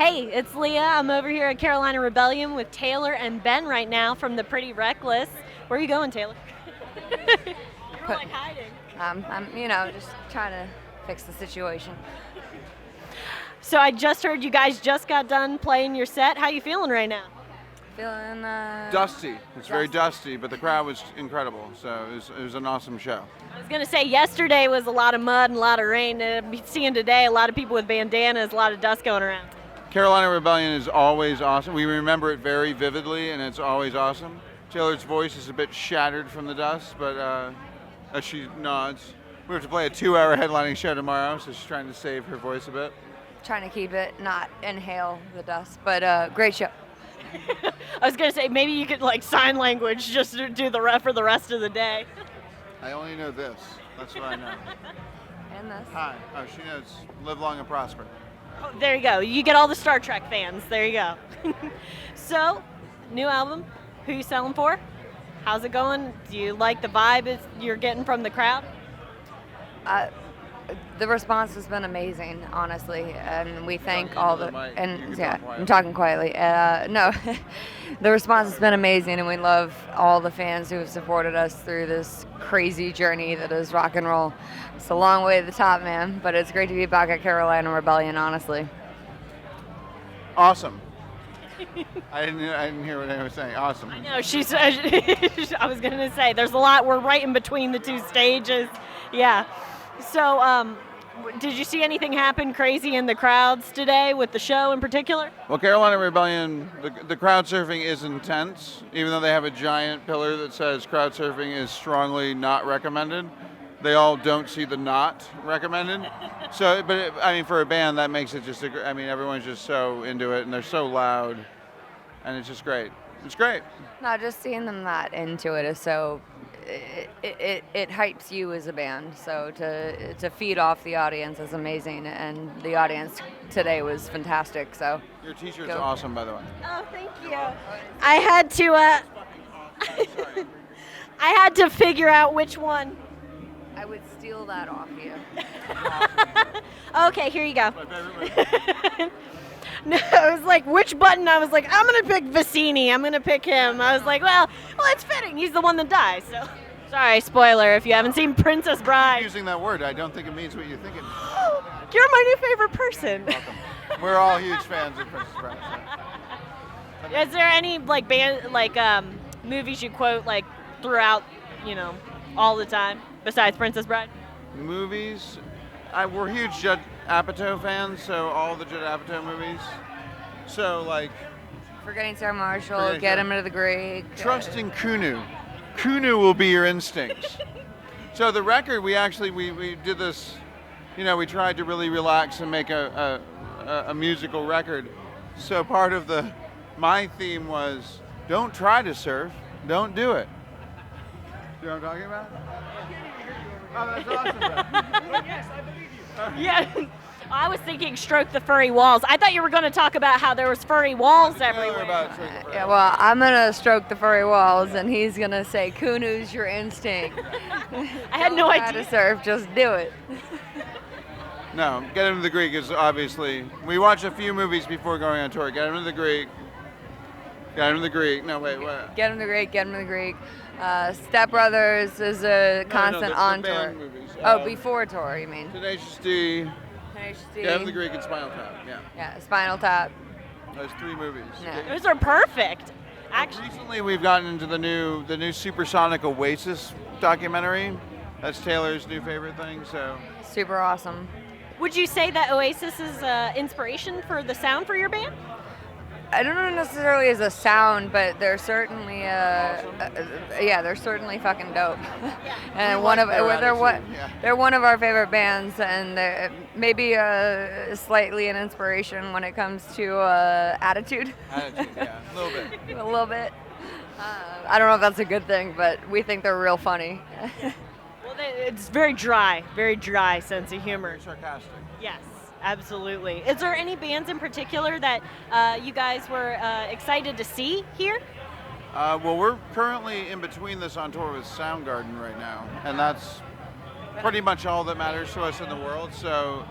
Hey, it's Leah. I'm over here at Carolina Rebellion with Taylor and Ben right now from the Pretty Reckless. Where are you going, Taylor? You were like hiding. I'm just trying to fix the situation. So I just heard you guys just got done playing your set. How you feeling right now? Feeling Dusty. It's very dusty, but the crowd was incredible. So it was an awesome show. I was going to say yesterday was a lot of mud and a lot of rain. Seeing today a lot of people with bandanas, a lot of dust going around. Carolina Rebellion is always awesome. We remember it very vividly, and it's always awesome. Taylor's voice is a bit shattered from the dust, but as she nods, we have to play a 2-hour headlining show tomorrow, so she's trying to save her voice a bit. trying to keep it, not inhale the dust, but great show. I was going to say maybe you could like sign language just to do the ref for the rest of the day. I only know this. That's what I know. And this. Hi. Oh, she knows live long and prosper. Oh, there you go. You get all the Star Trek fans. There you go. So, new album. Who you selling for? How's it going? Do you like the vibe you're getting from the crowd? The response has been amazing, honestly, and we thank Talking all into the the mic. and You can yeah, talk quietly. I'm talking quietly. No, the response has been amazing, and we love all the fans who have supported us through this crazy journey that is rock and roll. It's a long way to the top, man, but it's great to be back at Carolina Rebellion, honestly. Awesome. I didn't hear what I was saying. Awesome. I know she's. I was going to say there's a lot. We're right in between the two stages. Yeah. So, did you see anything happen crazy in the crowds today with the show in particular? Well, Carolina Rebellion, the crowd surfing is intense, even though they have a giant pillar that says crowd surfing is strongly not recommended. They all don't see the not recommended. So, for a band, that makes it just, everyone's just so into it, and they're so loud, and it's just great. It's great. No, just seeing them that into it is so. It hypes you as a band, so to feed off the audience is amazing, and the audience today was fantastic. So Your t-shirt's Go. awesome, by the way. Oh, thank you. I had to. I had to figure out which one. I would steal that off you. Okay, here you go. My favorite movie. No, I was like, which button? I was like, I'm gonna pick Vicini. I'm gonna pick him. I was like, well, it's fitting. He's the one that dies. So, sorry, spoiler if you haven't seen Princess Bride. Using that word, I don't think it means what you think it means. You're my new favorite person. Welcome. We're all huge fans of Princess Bride. So. Is there any like movies you quote like throughout, all the time besides Princess Bride? Movies, we're huge Judd Apatow fans, so all the Judd Apatow movies. So like, Forgetting Sarah Marshall, Forgetting Get Sarah- Him to the Greek. trust in Kunu. Kunu will be your instincts. So the record, we did this, we tried to really relax and make a musical record. So part of my theme was, don't try to surf, don't do it. You know what I'm talking about? Oh, that's awesome, bro. Yes, I believe you. Yeah. I was thinking stroke the furry walls. I thought you were going to talk about how there was furry walls everywhere. Yeah, well, I'm gonna stroke the furry walls, and he's gonna say, "Kunu's your instinct." I had no Don't try idea. to surf, just do it. No, Get Him to the Greek is obviously, we watched a few movies before going on tour. Get Him to the Greek. Get Him to the Greek. No, wait, what? Get Him to the Greek, Get Him to the Greek. Step Brothers is a constant on the tour. band movies. Oh, before tour, you mean? Tenacious D, Tenacious Get Him to the D. Greek, and Spinal Tap. Yeah, Yeah, Spinal Tap. those 3 movies. Yeah. Those are perfect. Actually, Recently, we've gotten into the new Supersonic Oasis documentary. That's Taylor's new favorite thing. So Super awesome. would you say that Oasis is inspiration for the sound for your band? I don't know necessarily as a sound, but they're certainly, they're certainly fucking dope. And We one like of their they're one attitude, yeah. they're one of our favorite bands, and they're maybe slightly an inspiration when it comes to attitude. attitude, yeah, a little bit. A little bit. I don't know if that's a good thing, but we think they're real funny. Well, it's very dry sense of humor. Very sarcastic. Yes, absolutely. Is there any bands in particular that you guys were excited to see here? Well, we're currently in between this on tour with Soundgarden right now, and that's pretty much all that matters to us in the world. So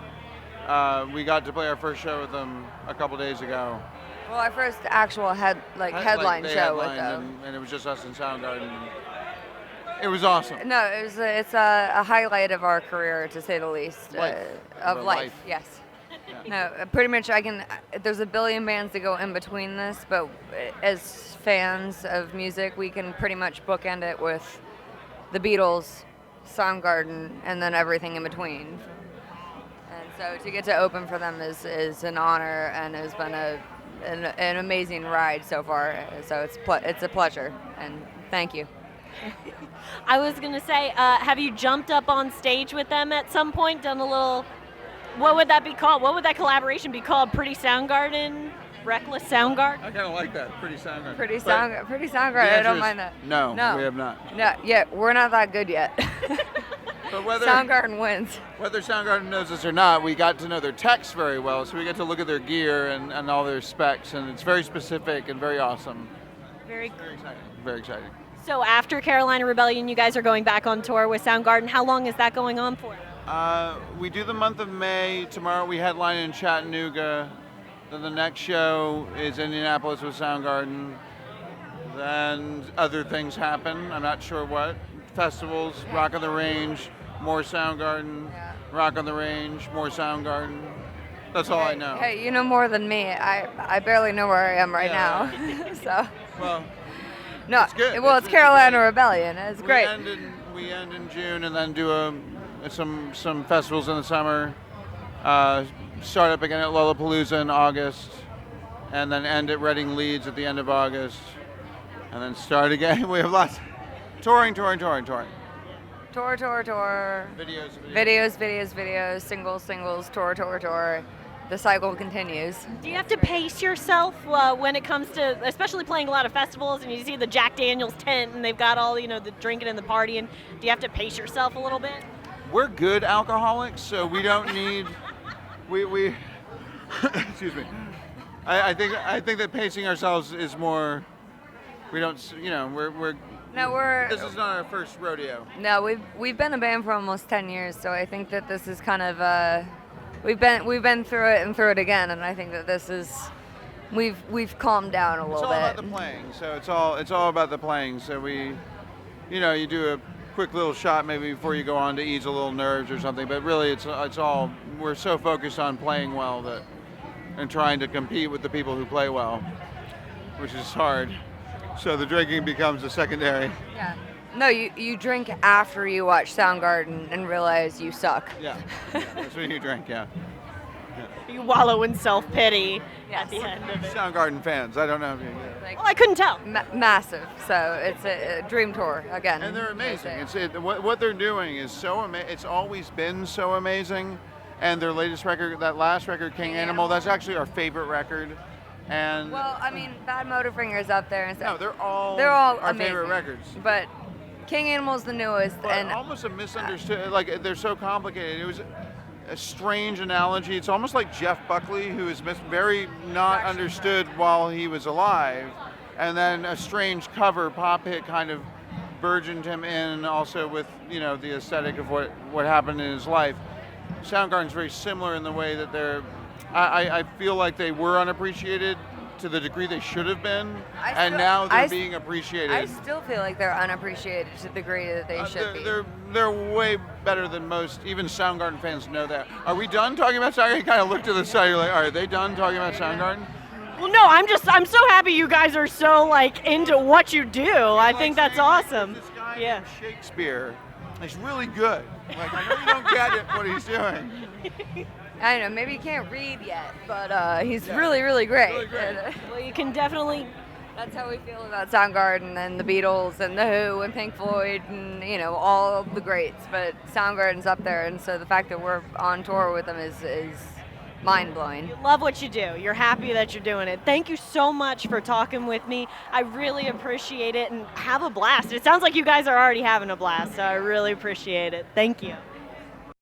we got to play our first show with them a couple days ago. Well, our first actual headline They show with headlined, them. and it was just us in Soundgarden. It was awesome. No, it's a highlight of our career, to say the least. Life. Of Of life, life. yes. Yeah. No, pretty much there's a billion bands that go in between this, but as fans of music, we can pretty much bookend it with the Beatles, Soundgarden, and then everything in between. And so to get to open for them is an honor, and has been an amazing ride so far. So it's a pleasure, and thank you. I was going to say, have you jumped up on stage with them at some point, done a little, what would that be called? What would that collaboration be called? Pretty Soundgarden? Reckless Soundgarden? I kind of like that. Pretty Soundgarden. Pretty But Soundgarden. I don't is mind that. No, No. we have not. No, yeah, we're not that good yet. But whether Soundgarden wins. whether Soundgarden knows us or not, we got to know their techs very well, so we get to look at their gear and all their specs, and it's very specific and very awesome. Very Very exciting. Very exciting. So after Carolina Rebellion, you guys are going back on tour with Soundgarden. How long is that going on for? We do the month of May. Tomorrow we headline in Chattanooga. Then the next show is Indianapolis with Soundgarden. Then other things happen. I'm not sure what. Festivals, Rock on the Range, more Soundgarden. Yeah. Rock on the Range, more Soundgarden. That's all I know. Hey, you know more than me. I barely know where I am right Yeah. now. So Well, no, it's good. well, it's It's Carolina great. Rebellion. It's great. We end in June and then do some festivals in the summer. Start up again at Lollapalooza in August, and then end at Reading Leeds at the end of August, and then start again. We have lots touring. Tour. Videos. Videos. Singles. Tour. The cycle continues. Do you have to pace yourself when it comes to, especially playing a lot of festivals, and you see the Jack Daniels tent, and they've got all the drinking and the partying? Do you have to pace yourself a little bit? We're good alcoholics, so we don't need. We excuse me. I think that pacing ourselves is more. We don't. We're. No, This is not our first rodeo. No, we've been a band for almost 10 years, so I think that this is kind of we've been through it and through it again, and I think that this is we've calmed down a It's little all bit. about the playing. So it's all about the playing. So we, you do a quick little shot maybe before you go on to ease a little nerves or something. But really, it's all we're so focused on playing well and trying to compete with the people who play well, which is hard. So the drinking becomes a secondary. Yeah. No, you drink after you watch Soundgarden and realize you suck. Yeah, that's when you drink. Yeah. You wallow in self-pity Yes. at the end of it. Soundgarden fans. I don't know if you. Like, Well, I couldn't tell. massive. So it's a dream tour again. And they're amazing. I say. What they're doing is so amazing. It's always been so amazing. And their latest record, that last record, King Animal, that's actually our favorite record. And Well, I mean, Bad Motorfinger's up there and no, stuff. they're all our amazing. favorite records. But King Animal's the newest, But and almost a misunderstood. Like they're so complicated. It was a strange analogy. It's almost like Jeff Buckley, who is very not understood while he was alive, and then a strange cover pop hit kind of burgeoned him in. Also with the aesthetic of what happened in his life. Soundgarden's very similar in the way that they're. I feel like they were unappreciated to the degree they should have been, and now they're being appreciated. I still feel like they're unappreciated to the degree that they should be. They're way better than most. Even Soundgarden fans know that. Are we done talking about Soundgarden? You kind of look to the side. You're like, are they done talking about Soundgarden? Well, no, I'm so happy you guys are so into what you do. I think that's awesome. This guy Yeah. named Shakespeare. He's really good. Like I know you don't get it what he's doing. I don't know, maybe he can't read yet, but he's really, really great. Really great. And, Well, you can definitely. that's how we feel about Soundgarden and the Beatles and the Who and Pink Floyd and all of the greats. But Soundgarden's up there, and so the fact that we're on tour with them is mind blowing. Love what you do. You're happy that you're doing it. Thank you so much for talking with me. I really appreciate it, and have a blast. It sounds like you guys are already having a blast, so I really appreciate it. Thank you.